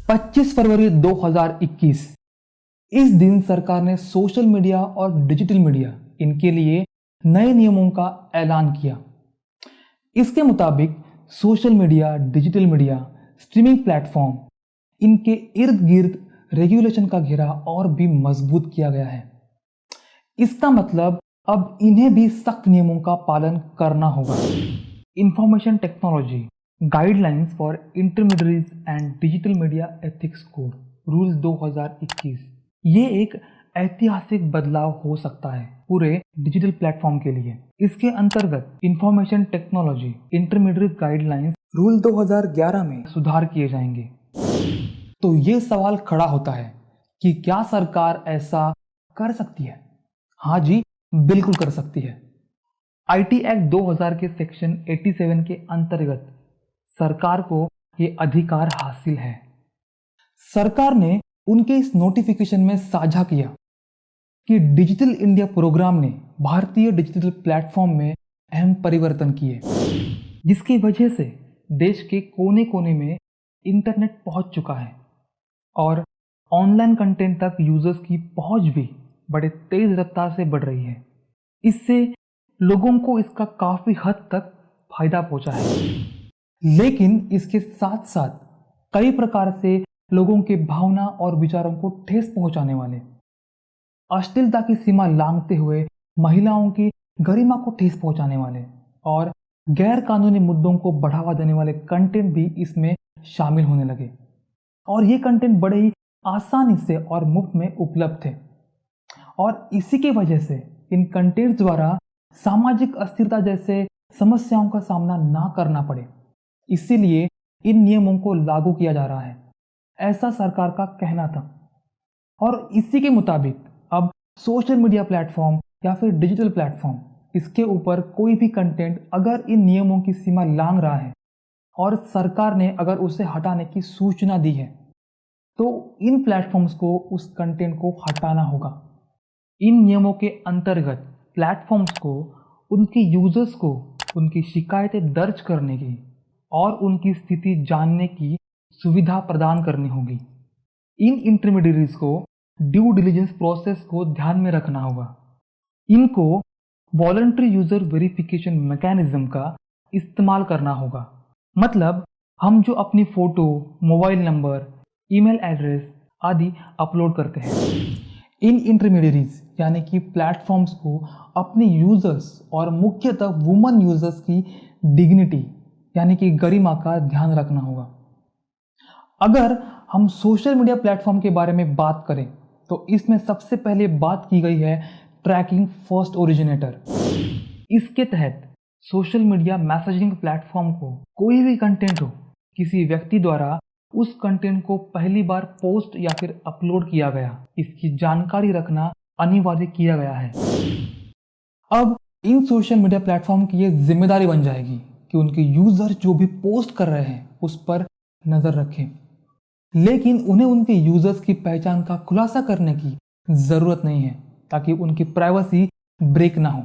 25 फरवरी 2021। इस दिन सरकार ने सोशल मीडिया और डिजिटल मीडिया इनके लिए नए नियमों का ऐलान किया। इसके मुताबिक social media, digital media, streaming platform इनके इर्द गिर्द रेगुलेशन का घेरा और भी मजबूत किया गया है। इसका मतलब अब इन्हें भी सख्त नियमों का पालन करना होगा। Information technology guidelines for intermediaries and digital media ethics code rule 2021 ये एक ऐतिहासिक बदलाव हो सकता है पूरे डिजिटल प्लेटफॉर्म के लिए। इसके अंतर्गत information technology intermediate guidelines rule 2011 में सुधार किए जाएंगे। तो ये सवाल खड़ा होता है कि क्या सरकार ऐसा कर सकती है? हाँ जी, बिल्कुल कर सकती है। आईटी एक्ट 2000 के सेक्शन 87 के अंतर्गत सरकार को ये अधिकार हासिल है। सरकार ने उनके इस नोटिफिकेशन में साझा किया कि डिजिटल इंडिया प्रोग्राम ने भारतीय डिजिटल प्लेटफॉर्म में अहम परिवर्तन किए, जिसकी वजह से देश के कोने कोने में इंटरनेट पहुंच चुका है और ऑनलाइन कंटेंट तक यूजर्स की पहुंच भी बड़े तेज रफ्तार से बढ़ रही है। इससे लोगों को इसका काफी हद तक फायदा पहुंचा है, लेकिन इसके साथ साथ कई प्रकार से लोगों के भावना और विचारों को ठेस पहुंचाने वाले, अश्लीलता की सीमा लांघते हुए महिलाओं की गरिमा को ठेस पहुंचाने वाले और गैर कानूनी मुद्दों को बढ़ावा देने वाले कंटेंट भी इसमें शामिल होने लगे। और ये कंटेंट बड़े ही आसानी से और मुफ्त में उपलब्ध थे और इसी के वजह से इन कंटेंट द्वारा सामाजिक अस्थिरता जैसे समस्याओं का सामना ना करना पड़े। इसीलिए इन नियमों को लागू किया जा रहा है, ऐसा सरकार का कहना था। और इसी के मुताबिक अब सोशल मीडिया प्लेटफॉर्म या फिर डिजिटल प्लेटफॉर्म इसके ऊपर कोई भी कंटेंट अगर इन नियमों की सीमा लांघ रहा है और सरकार ने अगर उसे हटाने की सूचना दी है तो इन प्लेटफॉर्म्स को उस कंटेंट को हटाना होगा। इन नियमों के अंतर्गत प्लेटफॉर्म्स को उनके यूजर्स को उनकी शिकायतें दर्ज करने की और उनकी स्थिति जानने की सुविधा प्रदान करनी होगी। इन इंटरमीडिएरीज को ड्यू डिलिजेंस प्रोसेस को ध्यान में रखना होगा। इनको वॉलंटरी यूजर वेरिफिकेशन मैकेनिज्म का इस्तेमाल करना होगा। मतलब हम जो अपनी photo, mobile number, email address आदि अपलोड करते हैं, इन इंटरमीडिएरीज यानी कि प्लेटफॉर्म्स को अपने यूजर्स और मुख्यतः वुमन यूजर्स की डिग्निटी यानी कि गरिमा का ध्यान रखना होगा। अगर हम सोशल मीडिया प्लेटफॉर्म के बारे में बात करें तो इसमें सबसे पहले बात की गई है ट्रैकिंग फर्स्ट ओरिजिनेटर। इसके तहत सोशल मीडिया मैसेजिंग प्लेटफॉर्म को कोई भी कंटेंट हो, किसी व्यक्ति द्वारा उस कंटेंट को पहली बार पोस्ट या फिर अपलोड किया गया, इसकी जानकारी रखना अनिवार्य किया गया है। अब इन सोशल मीडिया प्लेटफॉर्म की ये जिम्मेदारी बन जाएगी कि उनके यूजर जो भी पोस्ट कर रहे हैं उस पर नजर रखें, लेकिन उन्हें उनके यूजर्स की पहचान का खुलासा करने की जरूरत नहीं है ताकि उनकी प्राइवेसी ब्रेक ना हो।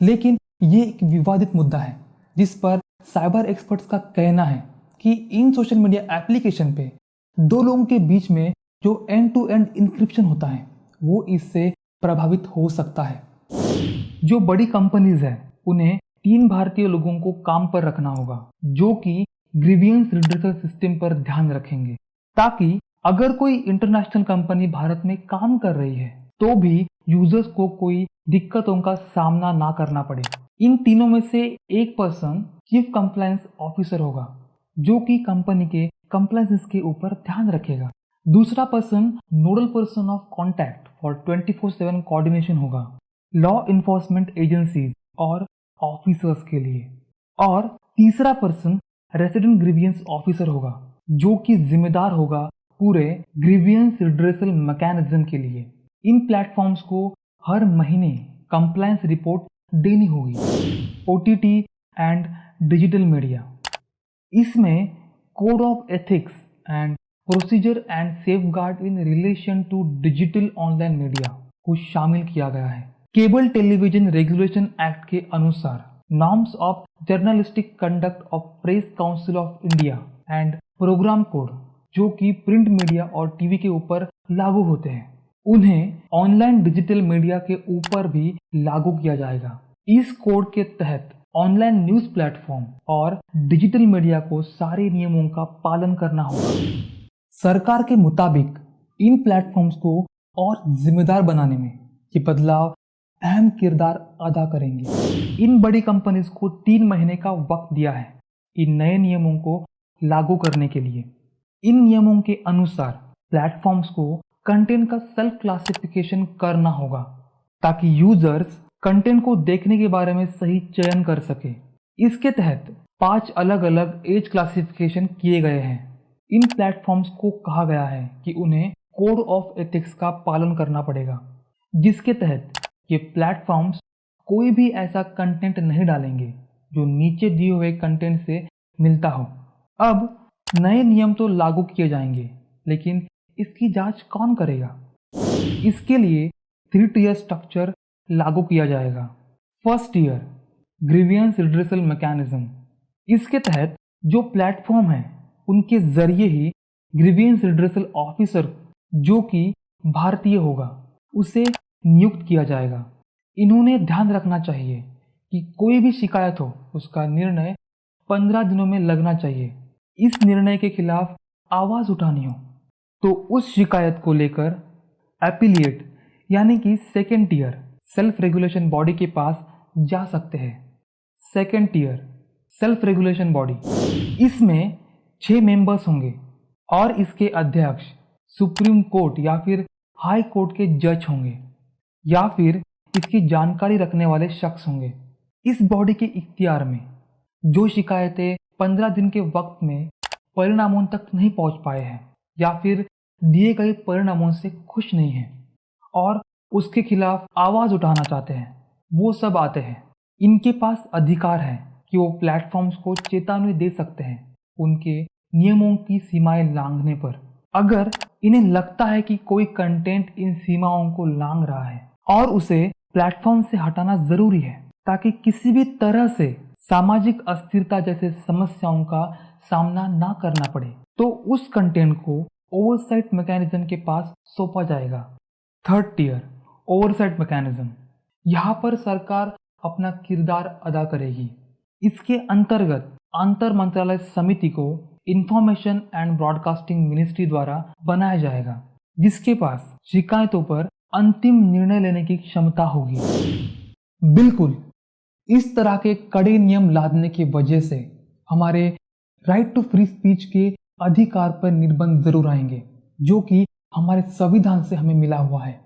लेकिन ये एक विवादित मुद्दा है जिस पर साइबर एक्सपर्ट्स का कहना है कि इन सोशल मीडिया एप्लीकेशन पे दो लोगों के बीच में जो एंड टू एंड इंक्रिप्शन होता है वो इससे प्रभावित हो सकता है। जो बड़ी कंपनीज है उन्हें 3 भारतीय लोगों को काम पर रखना होगा जो कि ग्रीवियंस रिड्रेसल सिस्टम पर ध्यान रखेंगे, ताकि अगर कोई इंटरनेशनल कंपनी भारत में काम कर रही है तो भी यूजर्स को कोई दिक्कतों का सामना ना करना पड़े। इन तीनों में से एक पर्सन चीफ कंप्लायंस ऑफिसर होगा जो कि कंपनी के कंप्लायंस के ऊपर ध्यान रखेगा। दूसरा person nodal person of contact for 24/7 coordination होगा लॉ इन्फोर्समेंट एजेंसीज और ऑफिसर्स के लिए। और तीसरा पर्सन रेसिडेंट ग्रीवियंस ऑफिसर होगा जो कि जिम्मेदार होगा पूरे ग्रीवियंस रिड्रेसल मैकेनिज्म के लिए। इन प्लेटफॉर्म्स को हर महीने कंप्लायंस रिपोर्ट देनी होगी। ओटीटी एंड डिजिटल मीडिया, इसमें code of ethics and procedure and safeguard in relation to digital online media को शामिल किया गया है। केबल टेलीविजन रेगुलेशन एक्ट के अनुसार norms of journalistic conduct of press council of India and programme code जो कि प्रिंट मीडिया और टीवी के ऊपर लागू होते हैं, उन्हें ऑनलाइन डिजिटल मीडिया के ऊपर भी लागू किया जाएगा। इस कोड के तहत ऑनलाइन न्यूज़ प्लेटफॉर्म और डिजिटल मीडिया को सारे नियमों का पालन करना होगा। सरकार के मुताबिक इन प्लेटफॉर्म्स को और जिम्मेदार बनाने में ये बदलाव अहम किरदार अदा करेंगे। इन बड़ी कंपनीज को 3 महीने का वक्त दिया है इन नए नियमों को लागू करने के लिए। इन नियमों के अनुसार प्लेटफॉर्म्स को कंटेंट का सेल्फ क्लासिफिकेशन करना होगा ताकि यूजर्स कंटेंट को देखने के बारे में सही चयन कर सके। इसके तहत 5 अलग अलग एज क्लासिफिकेशन किए गए हैं। इन प्लेटफॉर्म्स को कहा गया है कि उन्हें कोड ऑफ एथिक्स का पालन करना पड़ेगा, जिसके तहत ये प्लेटफॉर्म्स कोई भी ऐसा कंटेंट नहीं डालेंगे जो नीचे दिए हुए कंटेंट से मिलता हो। अब नए नियम तो लागू किए जाएंगे, लेकिन इसकी जांच कौन करेगा? इसके लिए 3 टियर स्ट्रक्चर लागू किया जाएगा। First tier, grievance redressal mechanism. इसके तहत जो प्लेटफॉर्म है उनके जरिए ही ग्रीवियंस रिड्रेसल ऑफिसर, जो कि भारतीय होगा, उसे नियुक्त किया जाएगा। इन्होंने ध्यान रखना चाहिए कि कोई भी शिकायत हो उसका निर्णय 15 दिनों में लगना चाहिए। इस निर्णय के खिलाफ आवाज उठानी हो तो उस शिकायत को लेकर एपिलिएट यानी कि second tier self regulation body के पास जा सकते हैं। Second tier self regulation body, इसमें 6 मेंबर्स होंगे और इसके अध्यक्ष सुप्रीम कोर्ट या फिर हाई कोर्ट के जज होंगे या फिर इसकी जानकारी रखने वाले शख्स होंगे। इस बॉडी के इख्तियार में जो शिकायतें 15 दिन के वक्त में परिणामों तक नहीं पहुंच पाए हैं या फिर दिए गए परिणामों से खुश नहीं हैं और उसके खिलाफ आवाज उठाना चाहते हैं, वो सब आते हैं। इनके पास अधिकार है कि वो प्लेटफॉर्म्स को चेतावनी दे सकते हैं उनके नियमों की सीमाएं लांघने पर। अगर इन्हें लगता है कि कोई कंटेंट इन सीमाओं को लांघ रहा है और उसे प्लेटफॉर्म से हटाना जरूरी है ताकि किसी भी तरह से सामाजिक अस्थिरता जैसे समस्याओं का सामना ना करना पड़े, तो उस कंटेंट को ओवरसाइट मैकेनिज्म के पास सौंपा जाएगा। थर्ड टियर ओवरसाइट मैकेनिज्म, यहाँ पर सरकार अपना किरदार अदा करेगी। इसके अंतर्गत अंतर मंत्रालय समिति को इंफॉर्मेशन एंड ब्रॉडकास्टिंग मिनिस्ट्री द्वारा बनाया जाएगा, जिसके पास शिकायतों पर अंतिम निर्णय लेने की क्षमता होगी। बिल्कुल, इस तरह के कड़े नियम लादने की वजह से हमारे राइट टू फ्री स्पीच के अधिकार पर निर्बंध जरूर आएंगे, जो कि हमारे संविधान से हमें मिला हुआ है।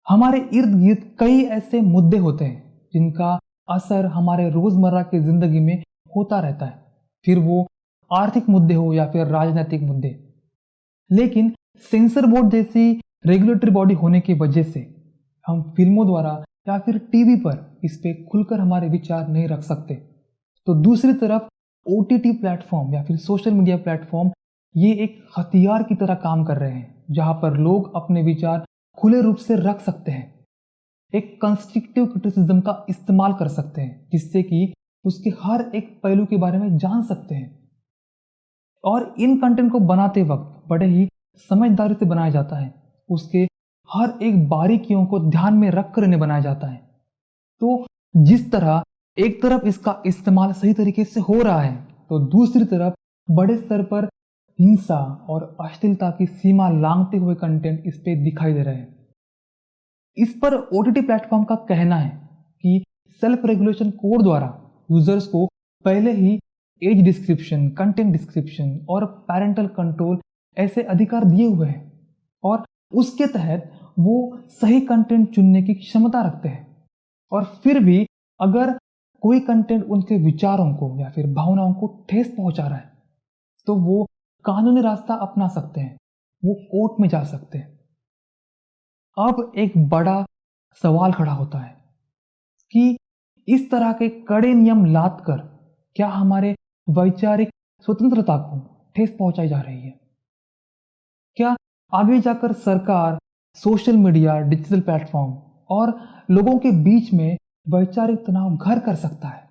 हमारे इर्द गिर्द कई ऐसे मुद्दे होते हैं जिनका असर हमारे रोजमर्रा की जिंदगी में होता रहता है, फिर वो आर्थिक मुद्दे हो या फिर राजनीतिक मुद्दे। लेकिन सेंसर बोर्ड जैसी रेगुलेटरी बॉडी होने की वजह से हम फिल्मों द्वारा या फिर टीवी पर इस पे खुलकर हमारे विचार नहीं रख सकते। तो दूसरी तरफ OTT प्लेटफॉर्म या फिर सोशल मीडिया प्लेटफॉर्म ये एक हथियार की तरह काम कर रहे हैं, जहां पर लोग अपने विचार खुले रूप से रख सकते हैं, एक कंस्ट्रक्टिव क्रिटिसिज्म का इस्तेमाल कर सकते हैं, जिससे कि उसके हर एक पहलू के बारे में जान सकते हैं। और इन कंटेंट को बनाते वक्त बड़े ही समझदारी से बनाया जाता है, उसके हर एक बारीकियों को ध्यान में रख कर इन्हें बनाया जाता है। तो जिस तरह एक तरफ इसका इस्तेमाल सही तरीके से हो रहा है, तो दूसरी तरफ बड़े स्तर पर हिंसा और अश्लीलता की सीमा लांघते हुए कंटेंट इस पे दिखाई दे रहे हैं। इस पर OTT प्लेटफॉर्म का कहना है कि सेल्फ रेगुलेशन कोड द्वारा यूजर्स को पहले ही एज डिस्क्रिप्शन, कंटेंट डिस्क्रिप्शन और पैरेंटल कंट्रोल ऐसे अधिकार दिए हुए हैं और उसके तहत वो सही कंटेंट चुनने की क्षमता रखते हैं। और फिर भी अगर कोई कंटेंट उनके विचारों को या फिर भावनाओं को ठेस पहुंचा रहा है, तो वो कानूनी रास्ता अपना सकते हैं, वो कोर्ट में जा सकते हैं। अब एक बड़ा सवाल खड़ा होता है कि इस तरह के कड़े नियम लादकर क्या हमारे वैचारिक स्वतंत्रता को ठेस पहुंचाई जा रही है? क्या आगे जाकर सरकार सोशल मीडिया, डिजिटल प्लेटफॉर्म और लोगों के बीच में वैचारिक तनाव घर कर सकता है?